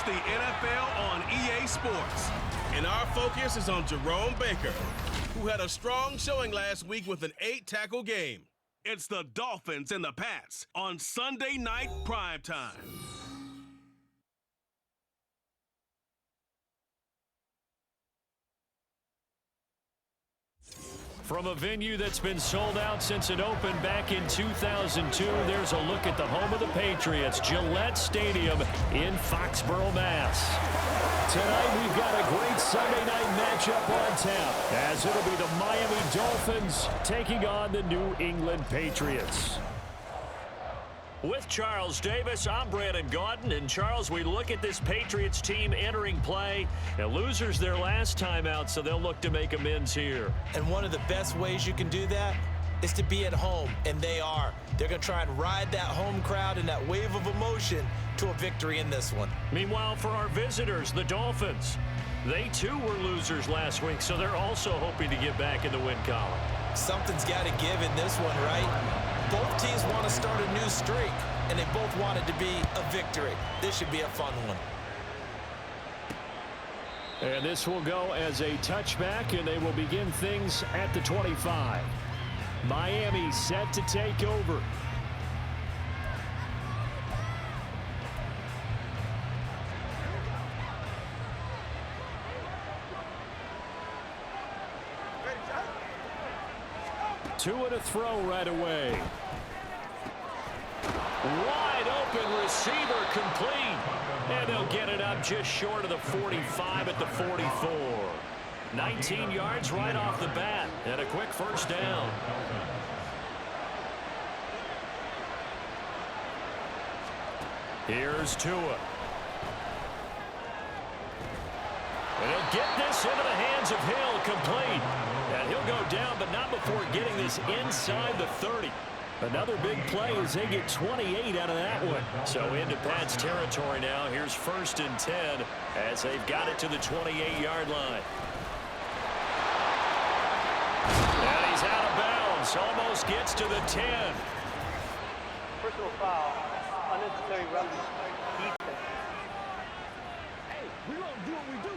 It's the NFL on EA Sports. And our focus is on Jerome Baker, who had a strong showing last week with an 8-tackle game. It's the Dolphins and the Pats on Sunday Night Primetime. From a venue that's been sold out since it opened back in 2002, there's a look at the home of the Patriots, Gillette Stadium in Foxborough, Mass. Tonight we've got a great Sunday night matchup on tap, as it'll be the Miami Dolphins taking on the New England Patriots. With Charles Davis, I'm Brandon Gaudin. And Charles, we look at this Patriots team entering play. Now, losers their last time out, so they'll look to make amends here. And one of the best ways you can do that is to be at home, and they are. They're going to try and ride that home crowd and that wave of emotion to a victory in this one. Meanwhile, for our visitors, the Dolphins, they too were losers last week, so they're also hoping to get back in the win column. Something's got to give in this one, right? Both teams want to start a new streak, and they both want it to be a victory. This should be a fun one. And this will go as a touchback, and they will begin things at the 25. Miami set to take over. Two and a throw right away. Wide open receiver complete. And they'll get it up just short of the 45 at the 44. 19 yards right off the bat. And a quick first down. Here's Tua. And he'll get this into the hands of Hill, complete. And he'll go down, but not before getting this inside the 30. Another big play as they get 28 out of that one. So into Pat's territory now. Here's 1st and 10 as they've got it to the 28-yard line. And he's out of bounds. Almost gets to the 10. Personal foul, unnecessary roughness, defense. Hey, we don't do what we do.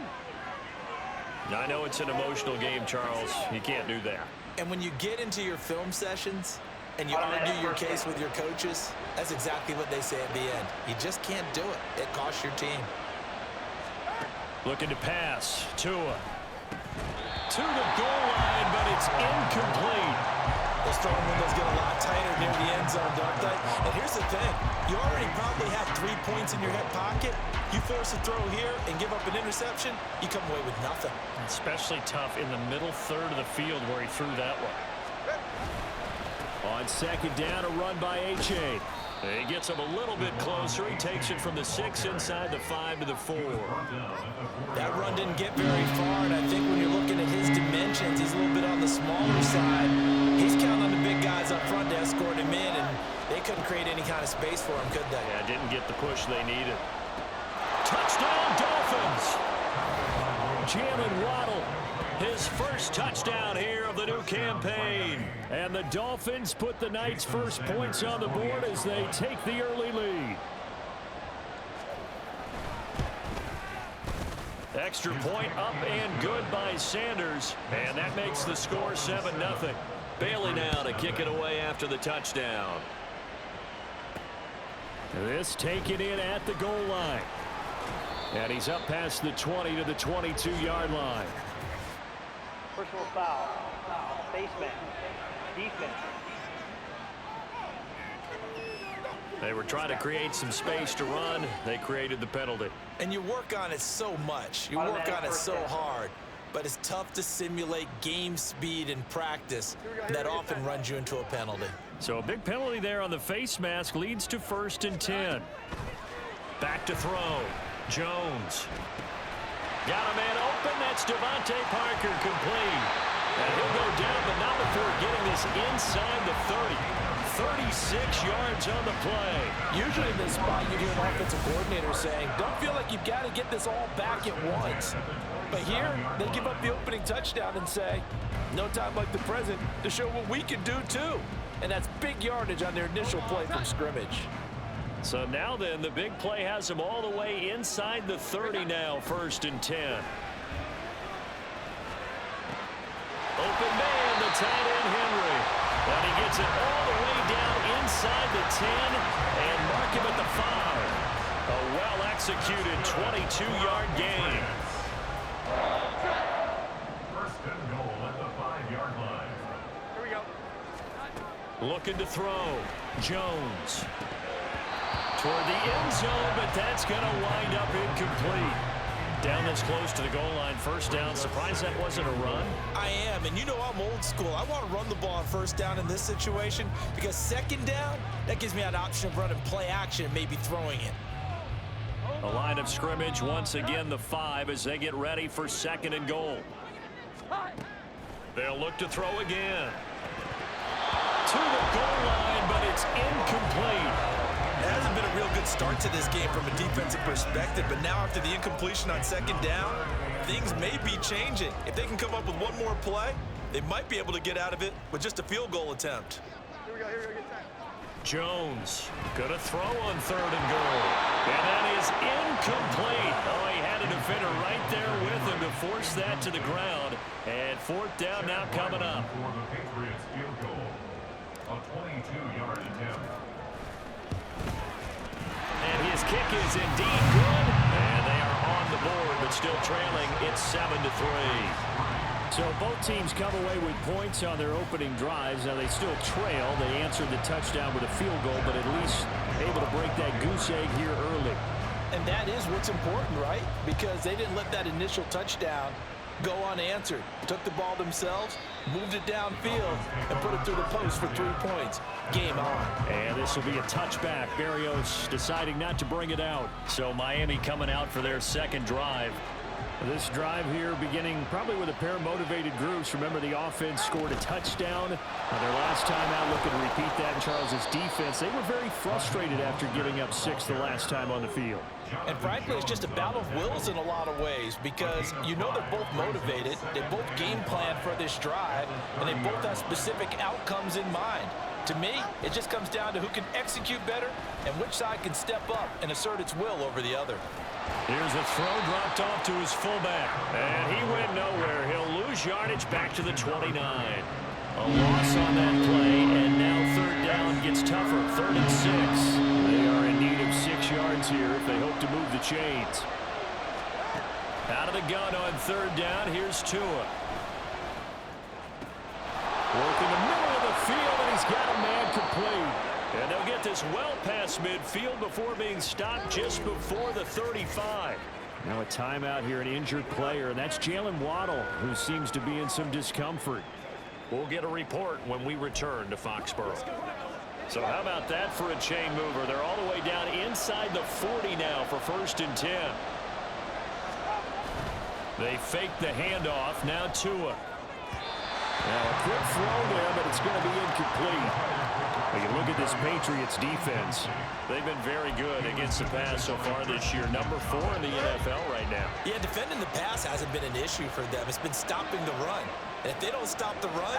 I know it's an emotional game, Charles. You can't do that. And when you get into your film sessions and you argue your case with your coaches, that's exactly what they say at the end. You just can't do it. It costs your team. Looking to pass. Tua. To the goal line, but it's incomplete. Those throwing windows get a lot tighter near the end zone, don't they? And here's the thing. You already probably have 3 points in your hip pocket. You force a throw here and give up an interception, you come away with nothing. Especially tough in the middle third of the field where he threw that one. On 2nd down, a run by H.A. He gets him a little bit closer. He takes it from the 6 inside the 5 to the 4. That run didn't get very far, and I think when you're looking at his dimensions, he's a little bit on the smaller side. He's counting on the big guys up front to escort him in, and they couldn't create any kind of space for him, could they? Yeah, didn't get the push they needed. Touchdown, Dolphins! Jalen Waddle, his first touchdown here of the new campaign. And the Dolphins put the Knights' first points on the board as they take the early lead. Extra point up and good by Sanders. And that makes the score 7-0. Bailey now to kick it away after the touchdown. This taken in at the goal line. And he's up past the 20 to the 22-yard line. Personal foul, face mask, defense. They were trying to create some space to run. They created the penalty. And you work on it so much. You work on it so hard. But it's tough to simulate game speed in practice. That often runs you into a penalty. So a big penalty there on the face mask leads to 1st and 10. Back to throw. Jones. Got a man open. That's Devontae Parker, complete. And he'll go down, but not before getting this inside the 30. 36 yards on the play. Usually in this spot, you hear an offensive coordinator saying, don't feel like you've got to get this all back at once. But here, they give up the opening touchdown and say, no time like the present to show what we can do too. And that's big yardage on their initial play from scrimmage. So now then, the big play has him all the way inside the 30 now, 1st and 10. Open man, the tight end, Henry. And he gets it all the way down inside the 10 and mark him at the 5. A well-executed 22-yard gain. First and goal at the 5-yard line. Here we go. Looking to throw. Jones. Toward the end zone, but that's going to wind up incomplete. Down this close to the goal line, 1st down. Surprised that wasn't a run? I am, and you know I'm old school. I want to run the ball on 1st down in this situation because 2nd down, that gives me an option of running play action and maybe throwing it. A line of scrimmage once again, the 5 as they get ready for 2nd and goal. They'll look to throw again. To the goal line, but it's incomplete. It hasn't been a real good start to this game from a defensive perspective, but now after the incompletion on 2nd down, things may be changing. If they can come up with one more play, they might be able to get out of it with just a field goal attempt. Here we go. Here we go. Get time. Jones gonna throw on 3rd and goal. And that is incomplete. Oh, he had a defender right there with him to force that to the ground. And 4th down now coming up. For the Patriots field goal. A 22-yard attempt. And his kick is indeed good. And they are on the board, but still trailing. It's 7-3. So both teams come away with points on their opening drives. Now they still trail. They answered the touchdown with a field goal, but at least able to break that goose egg here early. And that is what's important, right? Because they didn't let that initial touchdown go unanswered. Took the ball themselves, moved it downfield, and put it through the post for 3 points. Game on. And this will be a touchback. Barrios deciding not to bring it out. So Miami coming out for their 2nd drive. This drive here beginning probably with a pair of motivated groups. Remember, the offense scored a touchdown their last time out. Looking to repeat that in Charles' defense. They were very frustrated after giving up 6 the last time on the field. And frankly, it's just a battle of wills in a lot of ways because you know they're both motivated. They both game plan for this drive, and they both have specific outcomes in mind. To me, it just comes down to who can execute better and which side can step up and assert its will over the other. Here's a throw dropped off to his fullback. And he went nowhere. He'll lose yardage back to the 29. A loss on that play, and now 3rd down gets tougher. 3rd and 6. They are in need of 6 yards here if they hope to move the chains. Out of the gun on 3rd down, here's Tua. Working the middle of the field, and he's got a man complete. And they'll get this well past midfield before being stopped just before the 35. Now a timeout here, an injured player, and that's Jalen Waddle, who seems to be in some discomfort. We'll get a report when we return to Foxborough. So how about that for a chain mover? They're all the way down inside the 40 now for 1st and 10. They fake the handoff. Now Tua. Now a quick throw there, but it's going to be incomplete. We can look at this Patriots defense. They've been very good against the pass so far this year. Number 4 in the NFL right now. Yeah, defending the pass hasn't been an issue for them. It's been stopping the run. And if they don't stop the run,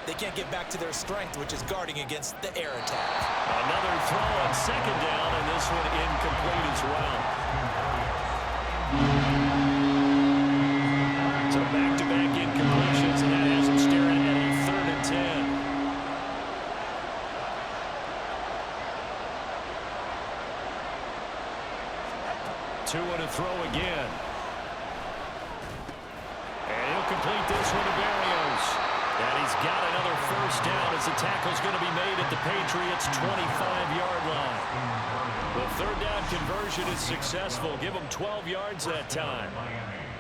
they can't get back to their strength, which is guarding against the air attack. Another throw on 2nd down, and this one incomplete as well. So back-to-back incompletions, and that has them staring at a 3rd and 10. Tua to throw again. And he'll complete this one to Barrios. And he's got another 1st down as the tackle's going to be made at the Patriots' 25-yard line. The 3rd down conversion is successful. Give them 12 yards that time.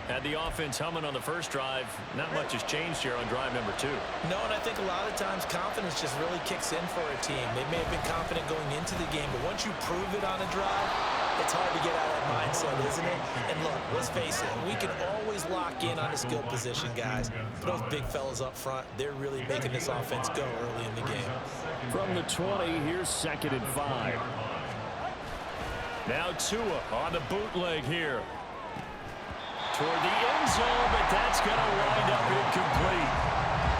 Had the offense humming on the 1st drive. Not much has changed here on drive number 2. No, and I think a lot of times confidence just really kicks in for a team. They may have been confident going into the game, but once you prove it on a drive, it's hard to get out of that mindset, isn't it? And look, let's face it, we can always lock in on a skill position, guys. Those big fellas up front, they're really making this offense go early in the game. From the 20, here's 2nd and 5. Now Tua on the bootleg here. Toward the end zone, but that's going to wind up incomplete.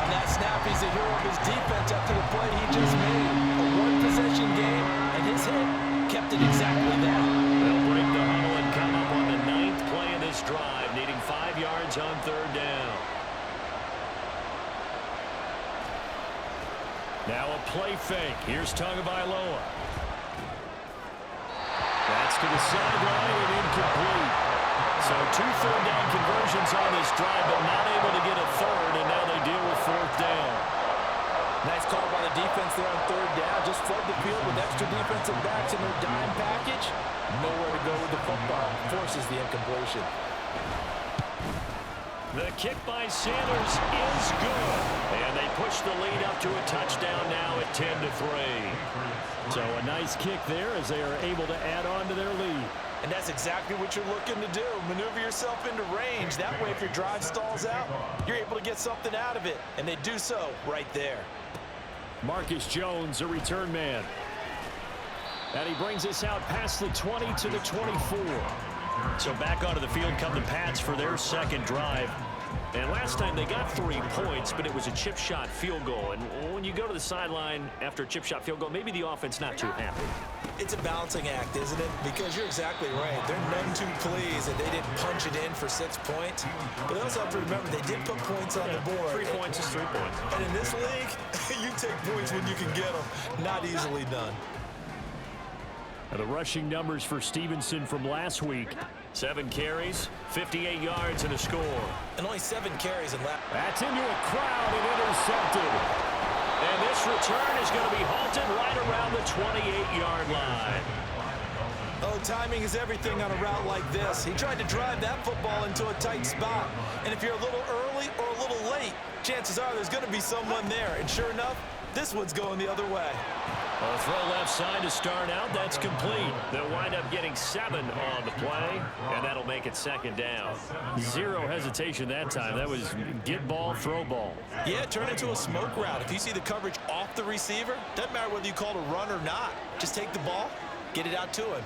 On that snap, he's the hero of his defense after the play he just made. A one-possession game, and his hit kept it Now a play fake. Here's Tagovailoa. That's to the sideline and incomplete. So 2 third-down conversions on this drive, but not able to get a third, and now they deal with 4th down. Nice call by the defense there on 3rd down. Just flood the field with extra defensive backs in their dime package. Nowhere to go with the football. Forces the incompletion. The kick by Sanders is good. And they push the lead up to a touchdown now at 10-3. So a nice kick there as they are able to add on to their lead. And that's exactly what you're looking to do. Maneuver yourself into range. That way, if your drive stalls out, you're able to get something out of it. And they do so right there. Marcus Jones, a return man. And he brings us out past the 20 to the 24. So back onto the field come the Pats for their second drive. And last time they got 3 points, but it was a chip shot field goal. And when you go to the sideline after a chip shot field goal, maybe the offense not too happy. It's a balancing act, isn't it? Because you're exactly right. They're none too pleased that they didn't punch it in for 6 points. But they also have to remember they did put points on the board. 3 points is 3 points. And in this league, you take points when you can get them. Not easily done. The rushing numbers for Stevenson from last week. 7 carries, 58 yards, and a score. And only 7 carries in last. That's into a crowd and intercepted. And this return is going to be halted right around the 28-yard line. Oh, timing is everything on a route like this. He tried to drive that football into a tight spot. And if you're a little early or a little late, chances are there's going to be someone there. And sure enough, this one's going the other way. A throw left side to start out. That's complete. They'll wind up getting 7 on the play, and that'll make it 2nd down. 0 hesitation that time. That was get ball, throw ball. Yeah, turn into a smoke route. If you see the coverage off the receiver, doesn't matter whether you call it a run or not. Just take the ball, get it out to him.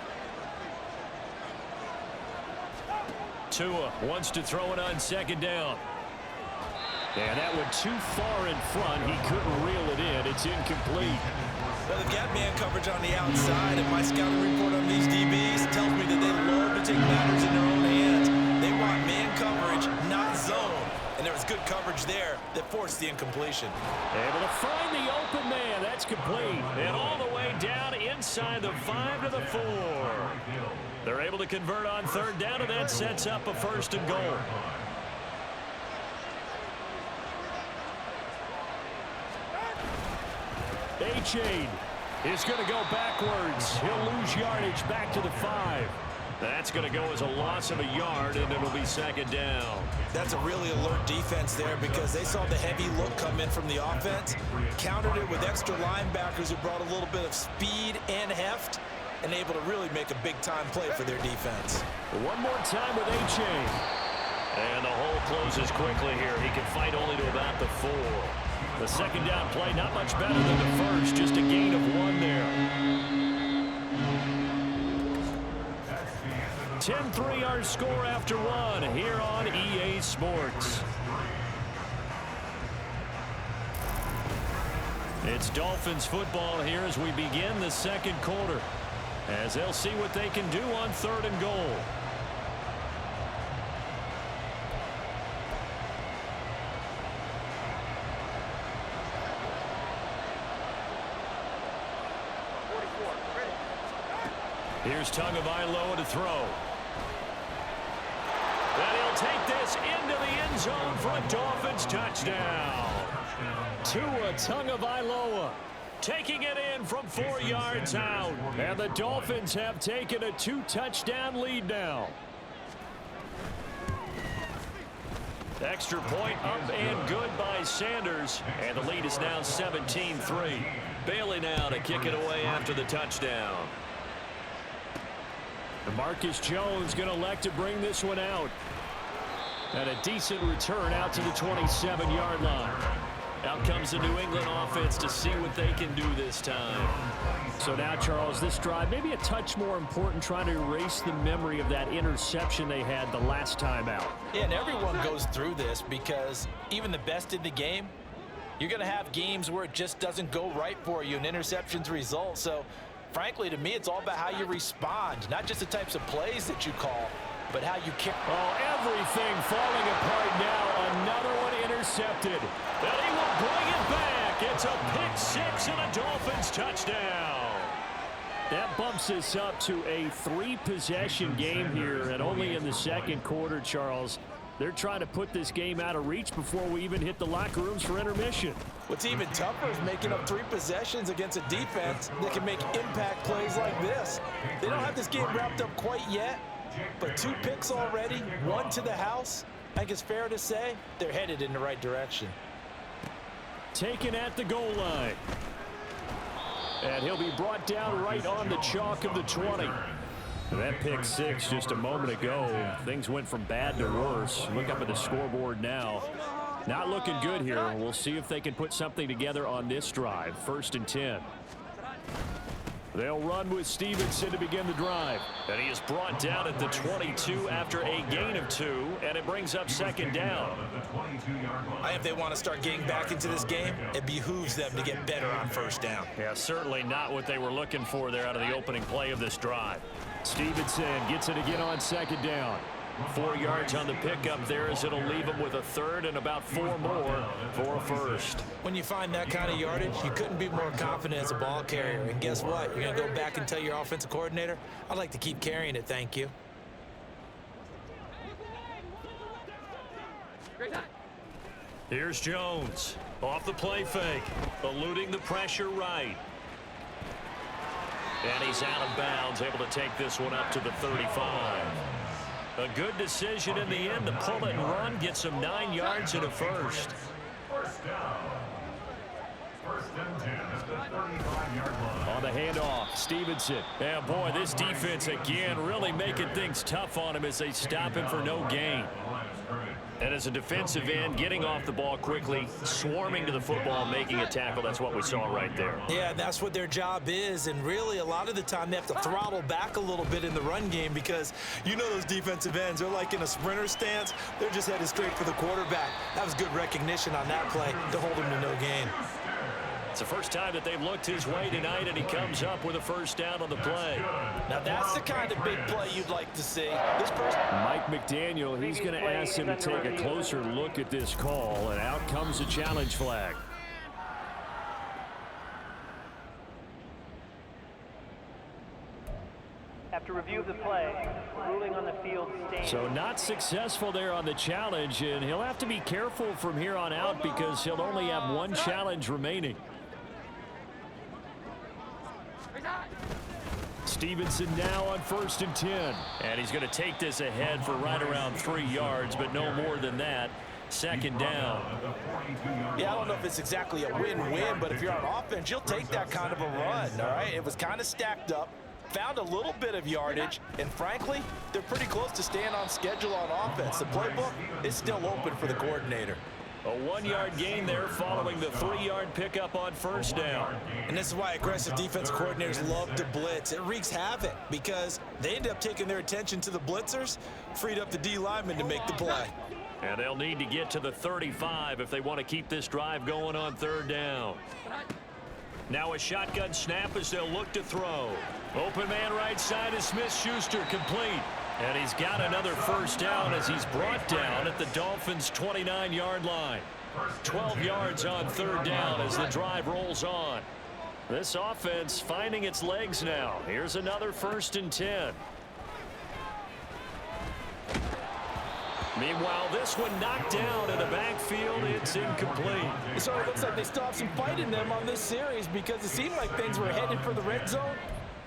Tua wants to throw it on 2nd down. And that went too far in front. He couldn't reel it in. It's incomplete. Well, they've got man coverage on the outside, and my scouting report on these DBs tells me that they love to take matters in their own hands. They want man coverage, not zone. And there was good coverage there that forced the incompletion. Able to find the open man. That's complete. And all the way down inside the 5 to the 4. They're able to convert on 3rd down, and that sets up a 1st and goal. A-Chain is going to go backwards. He'll lose yardage back to the 5. That's going to go as a loss of a yard, and it'll be 2nd down. That's a really alert defense there because they saw the heavy look come in from the offense, countered it with extra linebackers who brought a little bit of speed and heft, and able to really make a big-time play for their defense. One more time with A-Chain. And the hole closes quickly here. He can fight only to about the 4. The 2nd down play, not much better than the first, just a gain of 1 there. 10-3 our score after 1 here on EA Sports. It's Dolphins football here as we begin the 2nd quarter, as they'll see what they can do on 3rd and goal. Here's Tagovailoa to throw. And he'll take this into the end zone for a Dolphins touchdown. Tua Tagovailoa Taking it in from 4 yards out. And the Dolphins have taken a 2-touchdown lead now. Extra point up and good by Sanders. And the lead is now 17-3. Bailey now to kick it away after the touchdown. Marcus Jones going to elect to bring this one out. And a decent return out to the 27-yard line. Out comes the New England offense to see what they can do this time. So now, Charles, this drive maybe a touch more important, trying to erase the memory of that interception they had the last time out. Yeah, and everyone goes through this because even the best in the game, you're going to have games where it just doesn't go right for you and interceptions result. So, frankly, to me, it's all about how you respond, not just the types of plays that you call, but how you kick. Oh, everything falling apart now. Another one intercepted. And he will bring it back. It's a pick six and a Dolphins touchdown. That bumps us up to a 3-possession game here, and only in the second quarter, Charles. They're trying to put this game out of reach before we even hit the locker rooms for intermission. What's even tougher is making up 3 possessions against a defense that can make impact plays like this. They don't have this game wrapped up quite yet, but 2 picks already, 1 to the house. I think it's fair to say they're headed in the right direction. Taken at the goal line. And he'll be brought down right on the chalk of the 20. That pick six just a moment ago. Things went from bad to worse. Look up at the scoreboard now. Not looking good here. We'll see if they can put something together on this drive. 1st and 10. They'll run with Stevenson to begin the drive. And he is brought down at the 22 after a gain of 2, and it brings up 2nd down. If they want to start getting back into this game, it behooves them to get better on 1st down. Yeah, certainly not what they were looking for there out of the opening play of this drive. Stevenson gets it again on 2nd down. 4 yards on the pickup there as it'll leave him with a 3rd and about 4 more for a 1st. When you find that kind of yardage, you couldn't be more confident as a ball carrier. And guess what? You're going to go back and tell your offensive coordinator, I'd like to keep carrying it, thank you. Here's Jones. Off the play fake. Eluding the pressure right. And he's out of bounds, able to take this one up to the 35. A good decision in the end to pull it and run, get some 9 yards and a 1st. First down. 1st and 10 at the 35-yard line. On the handoff, Stevenson. Yeah, boy, this defense again really making things tough on him as they stop him for no gain. And as a defensive end, getting off the ball quickly, swarming to the football, making a tackle, that's what we saw right there. Yeah, that's what their job is, and really a lot of the time they have to throttle back a little bit in the run game because you know those defensive ends, they're like in a sprinter stance, they're just headed straight for the quarterback. That was good recognition on that play to hold him to no gain. It's the first time that they've looked his way tonight, and he comes up with a 1st down on the play. Now that's the kind of big play you'd like to see. Mike McDaniel, he's going to ask him to take a closer look at this call, and out comes a challenge flag. After review of the play, ruling on the field stands. So not successful there on the challenge, and he'll have to be careful from here on out because he'll only have 1 challenge remaining. Stevenson now on 1st and 10. And he's going to take this ahead for right around 3 yards, but no more than that. 2nd down. Yeah, I don't know if it's exactly a win-win, but if you're on offense, you'll take that kind of a run, all right? It was kind of stacked up, found a little bit of yardage, and frankly, they're pretty close to staying on schedule on offense. The playbook is still open for the coordinator. A 1-yard gain there following the 3-yard pickup on 1st down. And this is why aggressive defense coordinators love to blitz. It wreaks havoc because they end up taking their attention to the blitzers, freed up the D lineman to make the play. And they'll need to get to the 35 if they want to keep this drive going on 3rd down. Now a shotgun snap as they'll look to throw. Open man right side is Smith-Schuster, complete. And he's got another 1st down as he's brought down at the Dolphins' 29-yard line. 12 yards on 3rd down as the drive rolls on. This offense finding its legs now. Here's another 1st and 10. Meanwhile, this one knocked down in the backfield. It's incomplete. So it looks like they still have some fight in them on this series because it seemed like things were headed for the red zone.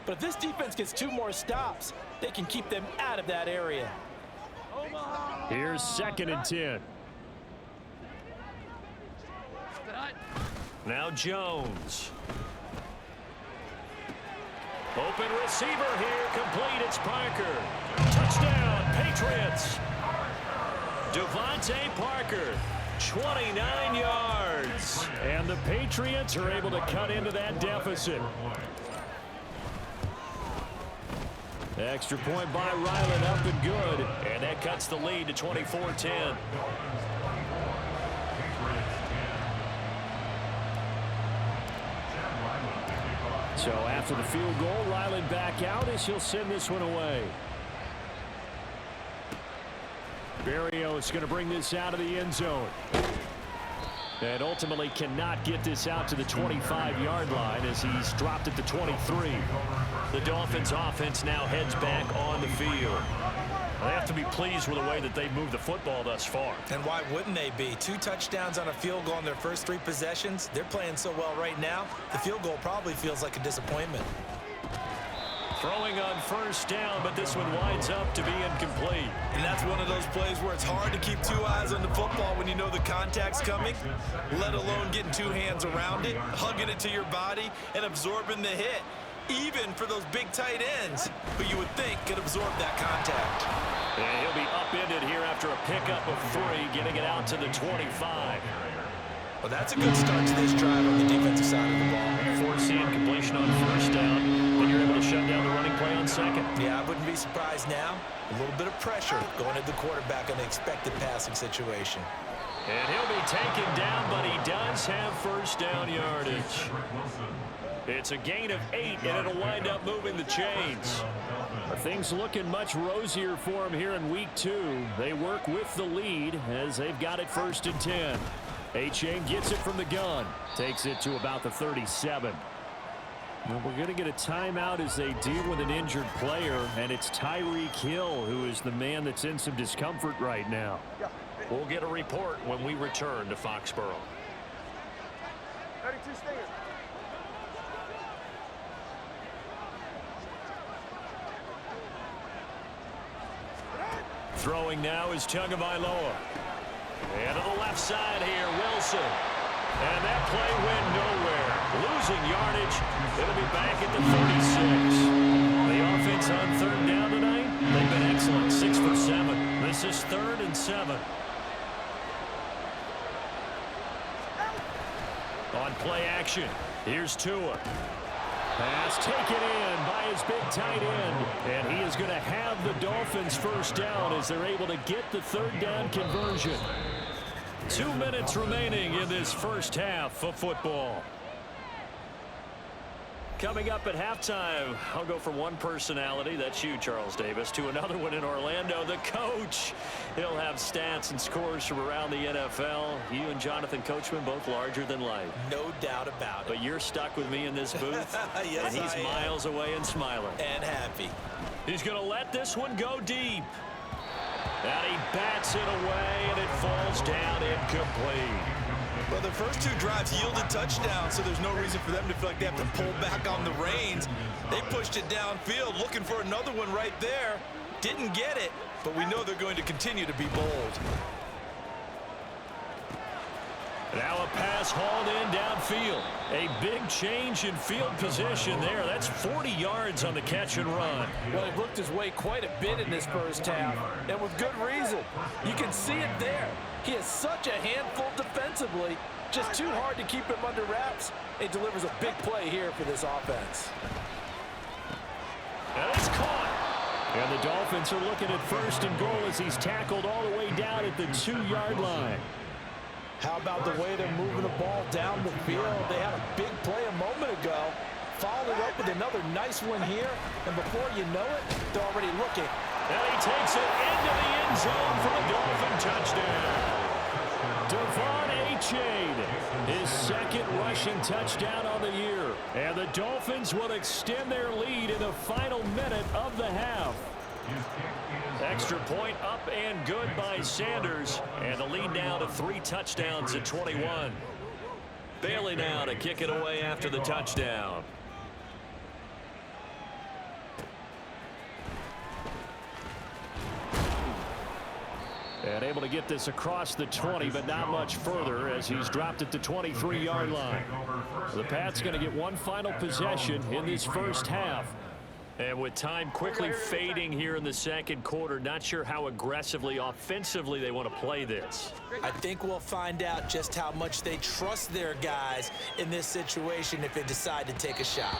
But if this defense gets 2 more stops, they can keep them out of that area. Here's 2nd and 10. Now Jones. Open receiver here, complete. It's Parker. Touchdown, Patriots. Devontae Parker, 29 yards. And the Patriots are able to cut into that deficit. Extra point by Ryland, up and good. And that cuts the lead to 24-10. So after the field goal, Ryland back out as he'll send this one away. Berrios going to bring this out of the end zone. And ultimately cannot get this out to the 25-yard line as he's dropped at the 23. The Dolphins offense now heads back on the field. They have to be pleased with the way that they've moved the football thus far. And why wouldn't they be? 2 touchdowns on a field goal in their first 3 possessions. They're playing so well right now, the field goal probably feels like a disappointment. Throwing on first down, but this one winds up to be incomplete. And that's one of those plays where it's hard to keep 2 eyes on the football when you know the contact's coming, let alone getting 2 hands around it, hugging it to your body, and absorbing the hit. Even for those big tight ends, who you would think could absorb that contact. And he'll be upended here after a pickup of 3, getting it out to the 25. Well, that's a good start to this drive on the defensive side of the ball. Forcing completion on first down, then you're able to shut down the running play on second. Yeah, I wouldn't be surprised now. A little bit of pressure going at the quarterback on the expected passing situation. And he'll be taken down, but he does have first down yardage. It's a gain of 8, and it'll wind up moving the chains. Things looking much rosier for him here in week 2. They work with the lead as they've got it 1st and 10. A-Chain gets it from the gun. Takes it to about the 37. Well, we're going to get a timeout as they deal with an injured player, and it's Tyreek Hill who is the man that's in some discomfort right now. We'll get a report when we return to Foxborough. 32 stingers. Throwing now is Tagovailoa. And to the left side here, Wilson. And that play went nowhere. Losing yardage. It'll be back at the 36. The offense on 3rd down tonight, they've been excellent. 6 for 7. This is 3rd and 7. On play action, here's Tua. Pass taken in by his big tight end. And he is going to have the Dolphins first down as they're able to get the 3rd down conversion. 2 minutes remaining in this first half of football. Coming up at halftime, I'll go from one personality, that's you, Charles Davis, to another one in Orlando, the coach. He'll have stats and scores from around the NFL. You and Jonathan Coachman, both larger than life. No doubt about it. But you're stuck with me in this booth, yes, and he's miles away and smiling. And happy. He's going to let this one go deep. And he bats it away, and it falls down incomplete. Well, the first 2 drives yielded touchdowns, so there's no reason for them to feel like they have to pull back on the reins. They pushed it downfield, looking for another one right there. Didn't get it, but we know they're going to continue to be bold. Now a pass hauled in downfield. A big change in field position there. That's 40 yards on the catch and run. Well, he looked his way quite a bit in this first half, and with good reason. You can see it there. He is such a handful defensively. Just too hard to keep him under wraps. It delivers a big play here for this offense. And it's caught. And the Dolphins are looking at 1st and goal as he's tackled all the way down at the 2-yard line. How about the way they're moving the ball down the field? They had a big play a moment ago. Followed it up with another nice one here. And before you know it, they're already looking. And he takes it into the end zone for a Dolphin touchdown. Devon A-Chain, his 2nd rushing touchdown on the year. And the Dolphins will extend their lead in the final minute of the half. Extra point up and good by Sanders. And the lead now to 3 touchdowns at 21. Bailey now to kick it away after the touchdown. And able to get this across the 20, but not much further as he's dropped at the 23-yard line. The Pats going to get one final possession in this first half. And with time quickly fading here in the 2nd quarter, not sure how aggressively, offensively they want to play this. I think we'll find out just how much they trust their guys in this situation if they decide to take a shot.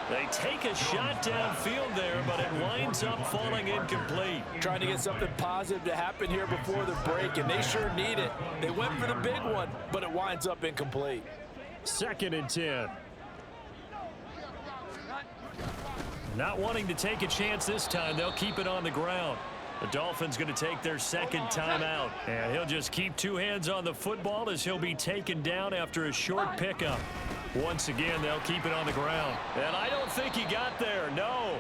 They take a shot downfield there, but it winds up falling incomplete. Trying to get something positive to happen here before the break, and they sure need it. They went for the big one, but it winds up incomplete. 2nd and 10. Not wanting to take a chance this time, they'll keep it on the ground. The Dolphins going to take their second timeout. And he'll just keep two hands on the football as he'll be taken down after a short pickup. Once again, they'll keep it on the ground. And I don't think he got there, no.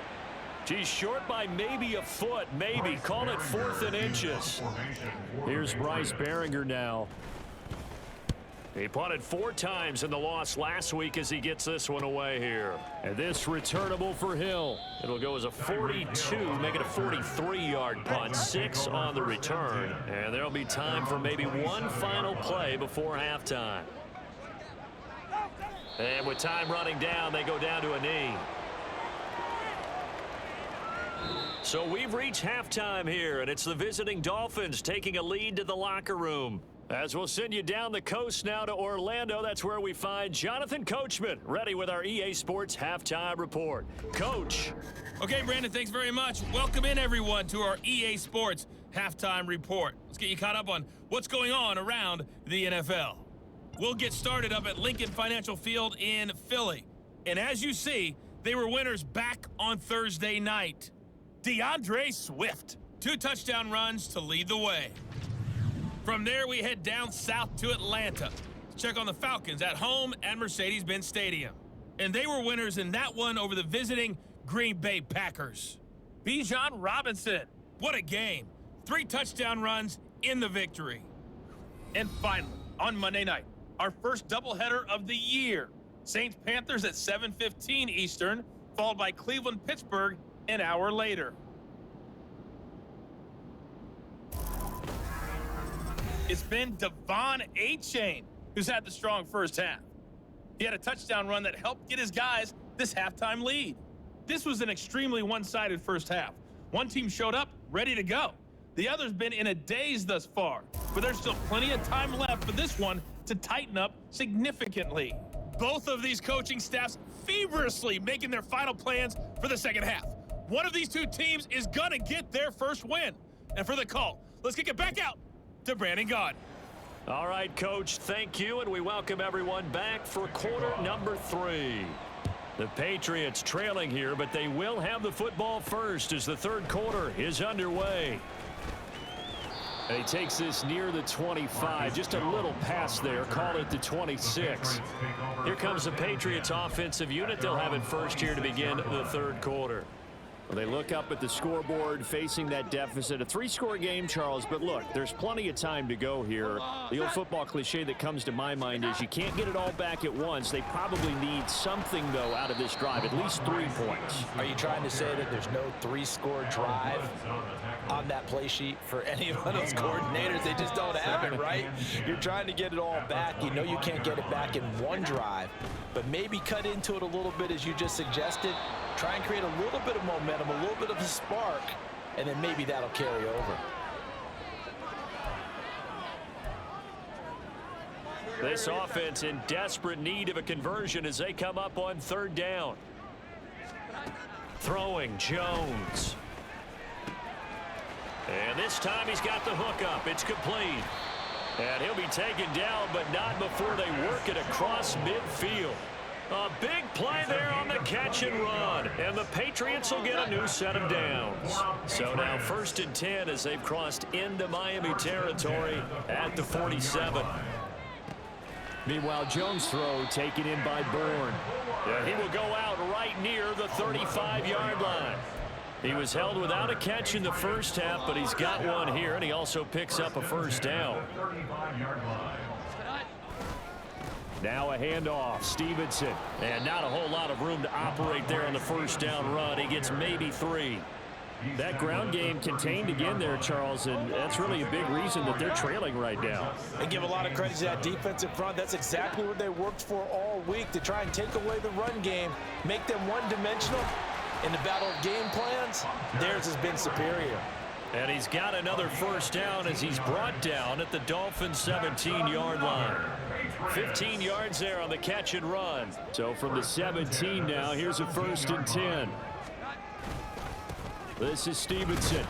He's short by maybe a foot, maybe. Call it 4th and inches. Here's Bryce Behringer now. He punted 4 times in the loss last week as he gets this one away here. And this returnable for Hill. It'll go as a 42, make it a 43-yard punt, 6 on the return. And there'll be time for maybe one final play before halftime. And with time running down, they go down to a knee. So we've reached halftime here, and it's the visiting Dolphins taking a lead to the locker room. As we'll send you down the coast now to Orlando, that's where we find Jonathan Coachman, ready with our EA Sports Halftime Report. Coach. Okay, Brandon, thanks very much. Welcome in, everyone, to our EA Sports Halftime Report. Let's get you caught up on what's going on around the NFL. We'll get started up at Lincoln Financial Field in Philly. And as you see, they were winners back on Thursday night. DeAndre Swift, 2 touchdown runs to lead the way. From there, we head down south to Atlanta to check on the Falcons at home at Mercedes-Benz Stadium. And they were winners in that one over the visiting Green Bay Packers. Bijan Robinson, what a game. 3 touchdown runs in the victory. And finally, on Monday night, our first doubleheader of the year. Saints-Panthers at 7:15 Eastern, followed by Cleveland-Pittsburgh an hour later. It's been Devon Achane who's had the strong first half. He had a touchdown run that helped get his guys this halftime lead. This was an extremely one-sided first half. One team showed up ready to go. The other's been in a daze thus far, but there's still plenty of time left for this one to tighten up significantly. Both of these coaching staffs feverishly making their final plans for the second half. One of these two teams is gonna get their first win. And for the call, let's kick it back out to Brandon Gaudin. All right, Coach, thank you, and we welcome everyone back for quarter number 3. The Patriots trailing here, but they will have the football first as the third quarter is underway. And he takes this near the 25, just a little pass there, call it the 26. Here comes the Patriots offensive unit. They'll have it first here to begin the third quarter. Well, they look up at the scoreboard facing that deficit. A 3-score game, Charles, but look, there's plenty of time to go here. The old football cliche that comes to my mind is you can't get it all back at once. They probably need something, though, out of this drive, at least 3 points. Are you trying to say that there's no 3-score drive on that play sheet for any of those coordinators? They just don't have it, right? You're trying to get it all back. You know you can't get it back in one drive, but maybe cut into it a little bit as you just suggested. Try and create a little bit of momentum, a little bit of a spark, and then maybe that'll carry over. This offense in desperate need of a conversion as they come up on third down. Throwing Jones. And this time he's got the hook up. It's complete. And he'll be taken down, but not before they work it across midfield. A big play there on the catch and run. And the Patriots will get a new set of downs. So now 1st and 10 as they've crossed into Miami territory at the 47. Meanwhile, Jones' throw taken in by Bourne. Yeah, he will go out right near the 35-yard line. He was held without a catch in the first half, but he's got one here, and he also picks up a first down. Now a handoff, Stevenson. And not a whole lot of room to operate there on the first down run. He gets maybe 3. That ground game contained again there, Charles, and that's really a big reason that they're trailing right now. They give a lot of credit to that defensive front. That's exactly what they worked for all week, to try and take away the run game, make them one-dimensional. In the battle of game plans, theirs has been superior. And he's got another first down as he's brought down at the Dolphins' 17-yard line. 15 yards there on the catch and run. So from the 17 now, here's a 1st and 10. This is Stevenson.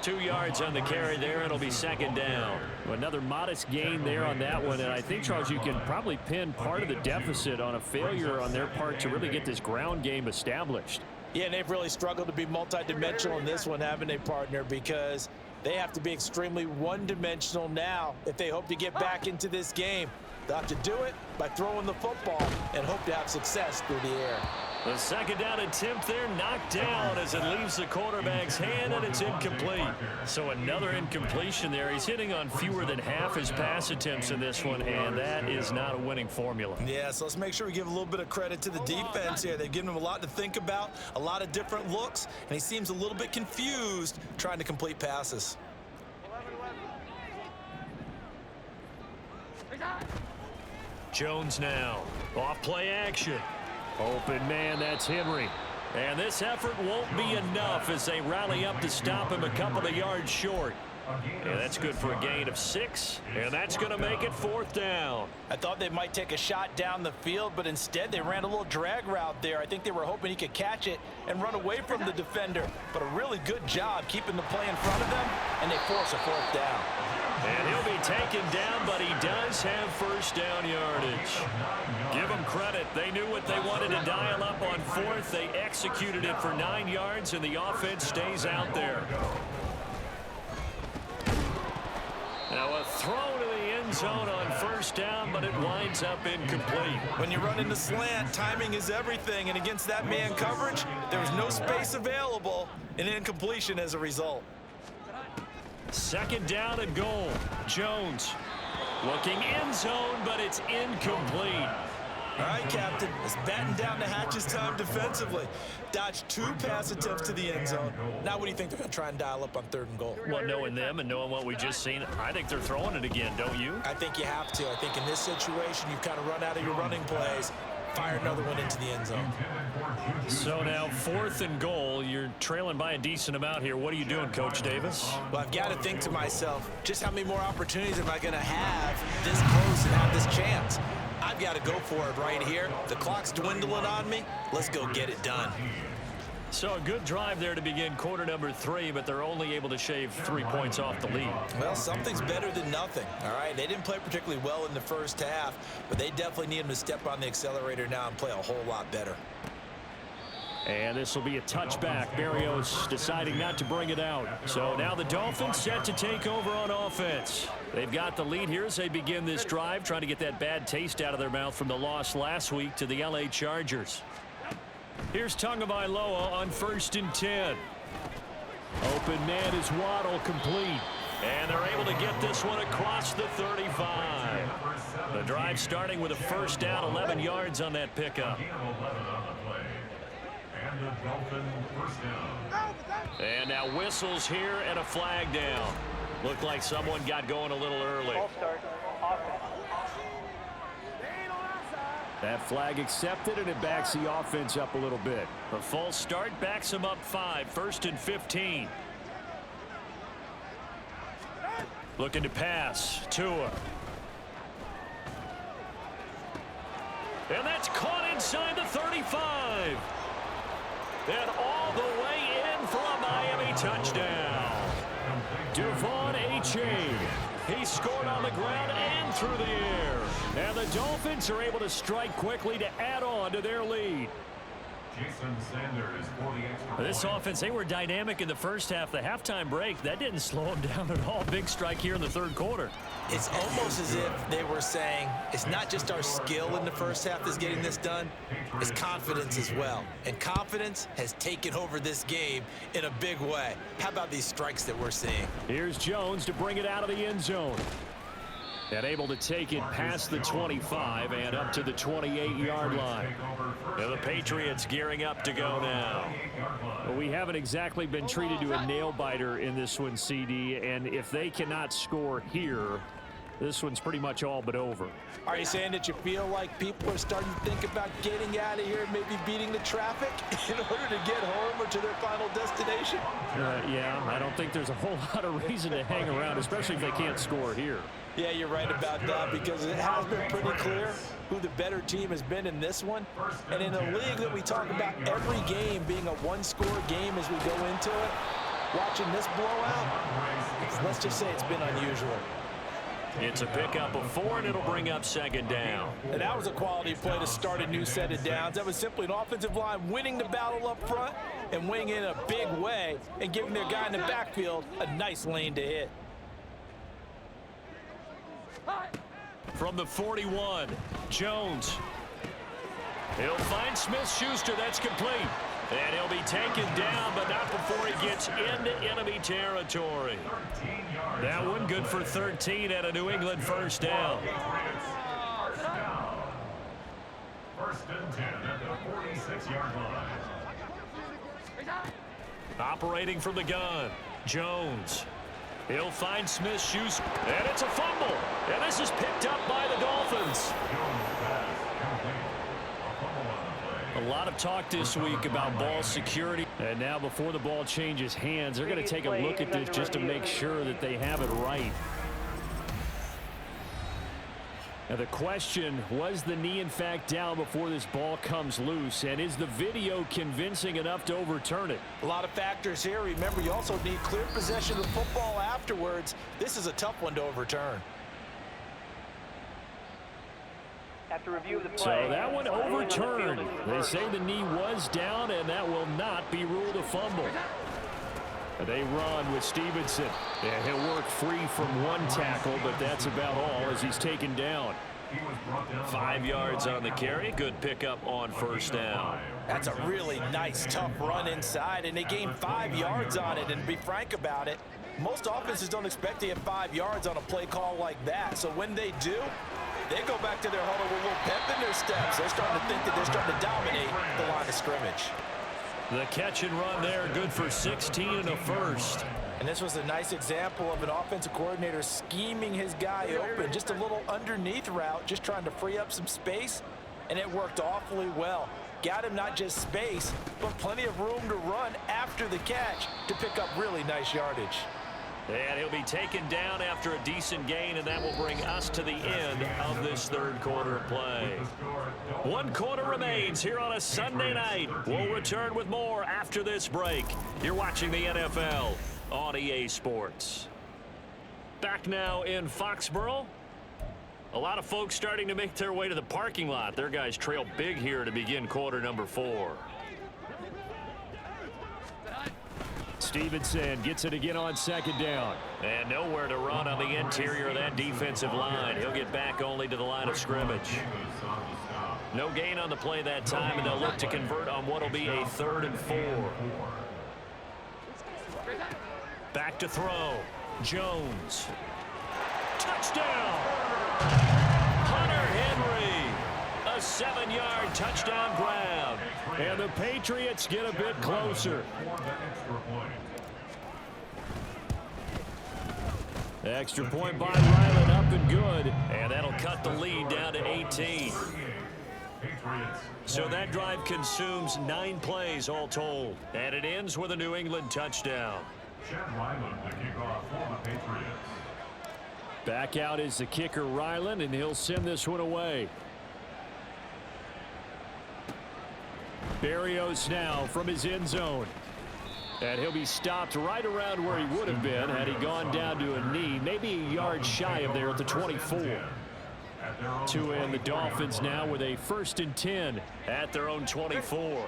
2 yards on the carry there. It'll be 2nd down. Another modest gain there on that one. And I think, Charles, you can probably pin part of the deficit on a failure on their part to really get this ground game established. Yeah, and they've really struggled to be multidimensional in this one, haven't they, partner? Because they have to be extremely one-dimensional now if they hope to get back into this game. They'll have to do it by throwing the football and hope to have success through the air. The second down attempt there knocked down as it leaves the quarterback's hand, and it's incomplete. So another incompletion there. He's hitting on fewer than half his pass attempts in this one, and that is not a winning formula. Yeah, so let's make sure we give a little bit of credit to the defense here. They've given him a lot to think about, a lot of different looks, and he seems a little bit confused trying to complete passes. Jones now. Off play action. Open man, that's Henry. And this effort won't be enough as they rally up to stop him a couple of yards short. And that's good for a gain of 6, and that's going to make it 4th down. I thought they might take a shot down the field, but instead they ran a little drag route there. I think they were hoping he could catch it and run away from the defender. But a really good job keeping the play in front of them, and they force a 4th down. And he'll be taken down, but he does have first down yardage. Give them credit. They knew what they wanted to dial up on 4th. They executed it for 9 yards, and the offense stays out there. Now a throw to the end zone on first down, but it winds up incomplete. When you run into slant, timing is everything, and against that man coverage, there was no space available, and incompletion as a result. Second down and goal. Jones looking end zone, but it's incomplete. All right, Captain, it's batten down the hatches time defensively. Dodged 2 pass attempts to the end zone. Now what do you think they're going to try and dial up on 3rd and goal? Well, knowing them and knowing what we just seen, I think they're throwing it again, don't you? I think you have to. I think in this situation, you've kind of run out of your running plays. Fire another one into the end zone. So now 4th and goal. You're trailing by a decent amount here. What are you doing, Coach Davis? Well, I've got to think to myself, just how many more opportunities am I going to have this close and have this chance? I've got to go for it right here. The clock's dwindling on me. Let's go get it done. So a good drive there to begin quarter number 3, but they're only able to shave 3 points off the lead. Well, something's better than nothing, all right? They didn't play particularly well in the first half, but they definitely need them to step on the accelerator now and play a whole lot better. And this will be a touchback. Barrios deciding not to bring it out. So now the Dolphins set to take over on offense. They've got the lead here as they begin this drive, trying to get that bad taste out of their mouth from the loss last week to the LA Chargers. Here's Tagovailoa on 1st and 10. Open man is Waddle, complete. And they're able to get this one across the 35. The drive starting with a first down, 11 yards on that pickup. And now whistles here and a flag down. Looked like someone got going a little early. That flag accepted, and it backs the offense up a little bit. The false start backs them up 5, 1st and 15. Looking to pass. Tua. And that's caught inside the 35. And all the way in for a Miami touchdown. Devon Achane. He scored on the ground and through the air. And the Dolphins are able to strike quickly to add on to their lead. Jason Sanders for the extra This point. offense, they were dynamic in the first half. The halftime break, that didn't slow them down at all. Big strike here in the 3rd quarter. It's almost as if they were saying, it's not just our skill in the first half that's getting this done, it's confidence as well. And confidence has taken over this game in a big way. How about these strikes that we're seeing? Here's Jones to bring it out of the end zone. And able to take it past the 25 and up to the 28-yard line. And the Patriots gearing up to go now. Well, we haven't exactly been treated to a nail-biter in this one, CD, and if they cannot score here, this one's pretty much all but over. Are you saying that you feel like people are starting to think about getting out of here, maybe beating the traffic in order to get home or to their final destination? Yeah, I don't think there's a whole lot of reason to hang around, especially if they can't score here. Yeah, you're right about that, because it has been pretty clear who the better team has been in this one. And in a league that we talk about every game being a one-score game as we go into it, watching this blowout, let's just say it's been unusual. It's a pickup of 4, and it'll bring up second down. And that was a quality play to start a new set of downs. That was simply an offensive line winning the battle up front and winning in a big way and giving their guy in the backfield a nice lane to hit. From the 41, Jones. He'll find Smith-Schuster. That's complete. And he'll be taken down, but not before he gets into enemy territory. That one good for 13 at a New England first down. First and 10 at the 46-yard line. Operating from the gun, Jones. He'll find Smith-Schuster, and it's a fumble. And this is picked up by the Dolphins. A lot of talk this week about ball security. And now before the ball changes hands, they're going to take a look at this just to make sure that they have it right. Now the question, was the knee in fact down before this ball comes loose? And is the video convincing enough to overturn it? A lot of factors here. Remember, you also need clear possession of the football afterwards. This is a tough one to overturn. After review of the play, so that one overturned. They say the knee was down, and that will not be ruled a fumble. They run with Stevenson. Yeah, he'll work free from one tackle, but that's about all as he's taken down. 5 yards on the carry. Good pickup on first down. That's a really nice, tough run inside, and they gained 5 yards on it. And to be frank about it, most offenses don't expect to get 5 yards on a play call like that. So when they do, they go back to their huddle with a little pep in their steps. They're starting to think that they're starting to dominate the line of scrimmage. The catch and run there, good for 16 and a first. And this was a nice example of an offensive coordinator scheming his guy open. Just a little underneath route, just trying to free up some space, and it worked awfully well. Got him not just space, but plenty of room to run after the catch to pick up really nice yardage. And he'll be taken down after a decent gain, and that will bring us to the end of this third quarter of play. 1 quarter remains here on a Sunday night. We'll return with more after this break. You're watching the NFL on EA Sports. Back now in Foxborough. A lot of folks starting to make their way to the parking lot. Their guys trail big here to begin quarter number 4. Stevenson gets it again on second down. And nowhere to run on the interior of that defensive line. He'll get back only to the line of scrimmage. No gain on the play that time, and they'll look to convert on what will be a 3rd and 4. Back to throw. Jones. Touchdown! Hunter Henry. A 7-yard touchdown grab. And the Patriots get a bit closer. Extra point by Ryland, up and good. And that'll cut the lead down to 18. So that drive consumes 9 plays all told. And it ends with a New England touchdown. Back out is the kicker Ryland, and he'll send this one away. Berrios now from his end zone. And he'll be stopped right around where he would have been had he gone down to a knee, maybe a yard shy of there at the 24. To end the Dolphins now with a 1st and 10 at their own 24.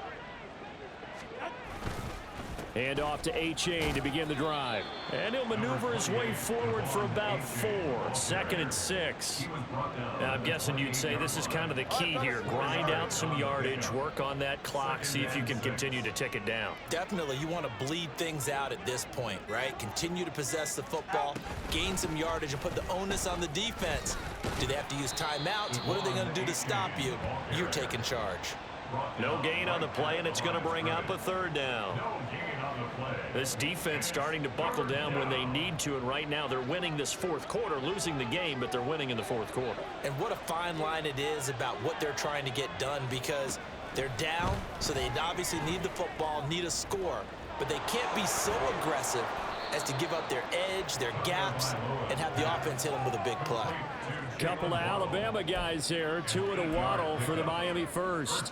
And off to A-Chain to begin the drive. And he'll maneuver his way forward for about 4. 2nd and 6. Now, I'm guessing you'd say this is kind of the key here. Grind out some yardage, work on that clock, see if you can continue to tick it down. Definitely, you want to bleed things out at this point, right? Continue to possess the football, gain some yardage, and put the onus on the defense. Do they have to use timeouts? What are they going to do to stop you? You're taking charge. No gain on the play, and it's going to bring up a 3rd down. This defense starting to buckle down when they need to, and right now they're winning this 4th quarter, losing the game, but they're winning in the 4th quarter. And what a fine line it is about what they're trying to get done, because they're down, so they obviously need the football, need a score, but they can't be so aggressive as to give up their edge, their gaps, and have the offense hit them with a big play. Couple of Alabama guys here, 2 and a waddle for the Miami first.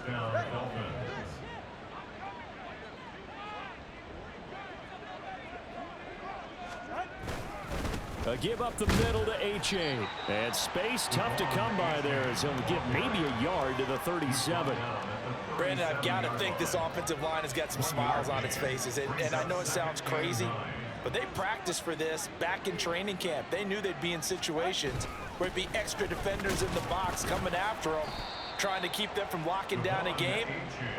A give up the middle to H.A. And space tough to come by there as he'll get maybe a yard to the 37. Brandon, I've got to think this offensive line has got some smiles on its faces. And I know it sounds crazy, but they practiced for this back in training camp. They knew they'd be in situations where it'd be extra defenders in the box coming after them, trying to keep them from locking down a game.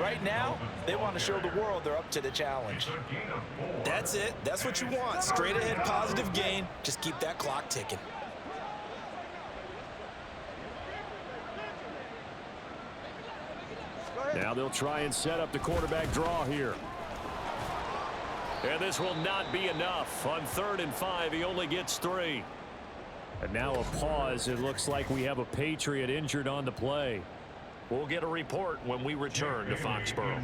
Right now, they want to show the world they're up to the challenge. That's it. That's what you want. Straight ahead positive gain. Just keep that clock ticking. Now they'll try and set up the quarterback draw here. And this will not be enough. On 3rd and 5, he only gets 3. And now a pause. It looks like we have a Patriot injured on the play. We'll get a report when we return to Foxborough.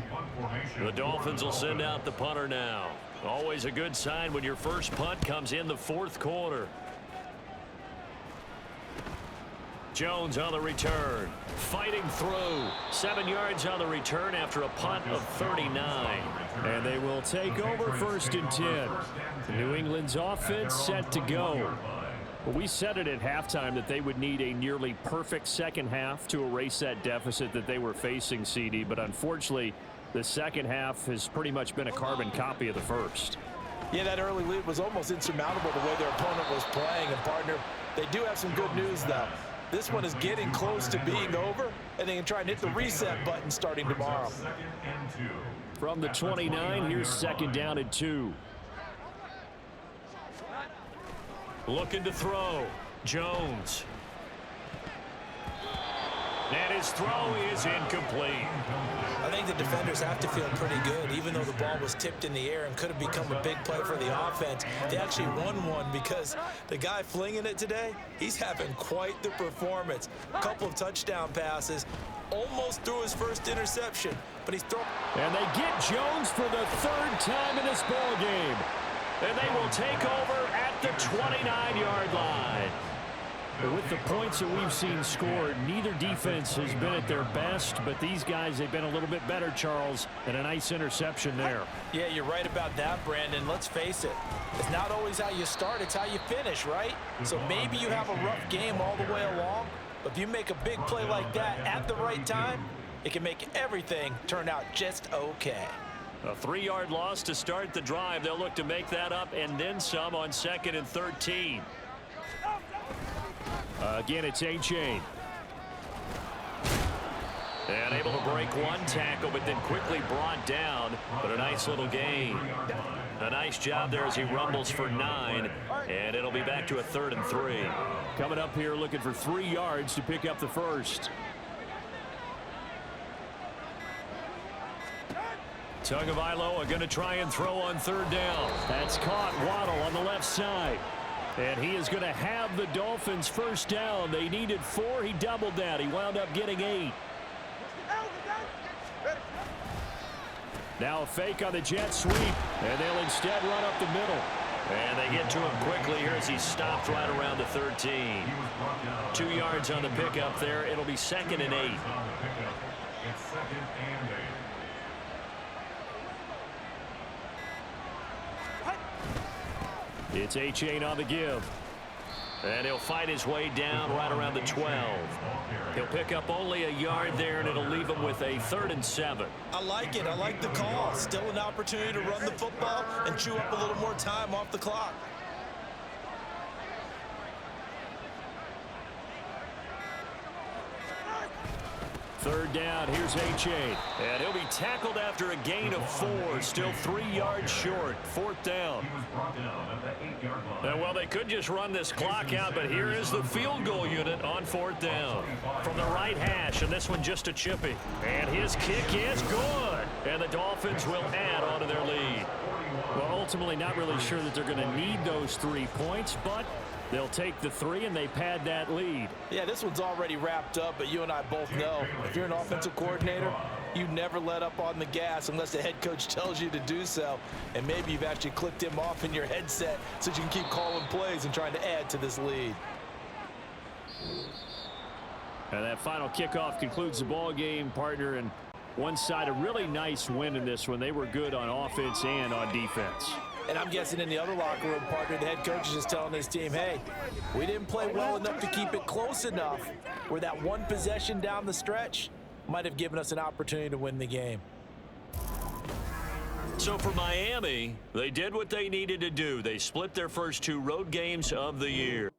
The Dolphins will send out the punter now. Always a good sign when your first punt comes in the 4th quarter. Jones on the return, fighting through. 7 yards on the return after a punt of 39. And they will take over 1st and 10. New England's offense set to go. Well, we said it at halftime that they would need a nearly perfect second half to erase that deficit that they were facing, CD. But unfortunately, the second half has pretty much been a carbon copy of the first. Yeah, that early lead was almost insurmountable the way their opponent was playing. And, partner, they do have some good news, though. This one is getting close to being over, and they can try and hit the reset button starting tomorrow. From the 29, here's 2nd down and 2. Looking to throw. Jones. And his throw is incomplete. I think the defenders have to feel pretty good, even though the ball was tipped in the air and could have become a big play for the offense. They actually won one because the guy flinging it today, he's having quite the performance. A couple of touchdown passes, almost threw his first interception, but he's thrown. And they get Jones for the 3rd time in this ball game. And they will take over at the 29-yard line. But with the points that we've seen scored, neither defense has been at their best, but these guys, they've been a little bit better, Charles, and a nice interception there. Yeah, you're right about that, Brandon. Let's face it. It's not always how you start, it's how you finish, right? So maybe you have a rough game all the way along, but if you make a big play like that at the right time, it can make everything turn out just okay. A 3-yard loss to start the drive. They'll look to make that up and then some on 2nd and 13. Again, it's A-Chain. And able to break one tackle, but then quickly brought down. But a nice little gain. A nice job there as he rumbles for 9. And it'll be back to a 3rd and 3. Coming up here looking for 3 yards to pick up the first. Tagovailoa are going to try and throw on 3rd down. That's caught. Waddle on the left side. And he is going to have the Dolphins first down. They needed 4. He doubled that. He wound up getting 8. Now a fake on the jet sweep. And they'll instead run up the middle. And they get to him quickly here as he stopped right around the 13. 2 yards on the pickup there. It'll be 2nd and 8. It's 2nd and 8. It's A-Chain on the give. And he'll fight his way down right around the 12. He'll pick up only a yard there, and it'll leave him with a 3rd and 7. I like it. I like the call. Still an opportunity to run the football and chew up a little more time off the clock. Third down, here's A-Chain. And he'll be tackled after a gain of 4. Still 3 yards short. 4th down. Well, they could just run this clock out, but here is the field goal unit on 4th down. From the right hash, and this one just a chippy. And his kick is good. And the Dolphins will add on to their lead. Well, ultimately not really sure that they're going to need those 3 points, but they'll take the 3 and they pad that lead. Yeah, this one's already wrapped up, but you and I both know if you're an offensive coordinator, you never let up on the gas unless the head coach tells you to do so. And maybe you've actually clicked him off in your headset so you can keep calling plays and trying to add to this lead. And that final kickoff concludes the ball game, partner. And one side, a really nice win in this one. They were good on offense and on defense. And I'm guessing in the other locker room, partner, the head coach is just telling his team, hey, we didn't play well enough to keep it close enough where that one possession down the stretch might have given us an opportunity to win the game. So for Miami, they did what they needed to do. They split their first 2 road games of the year.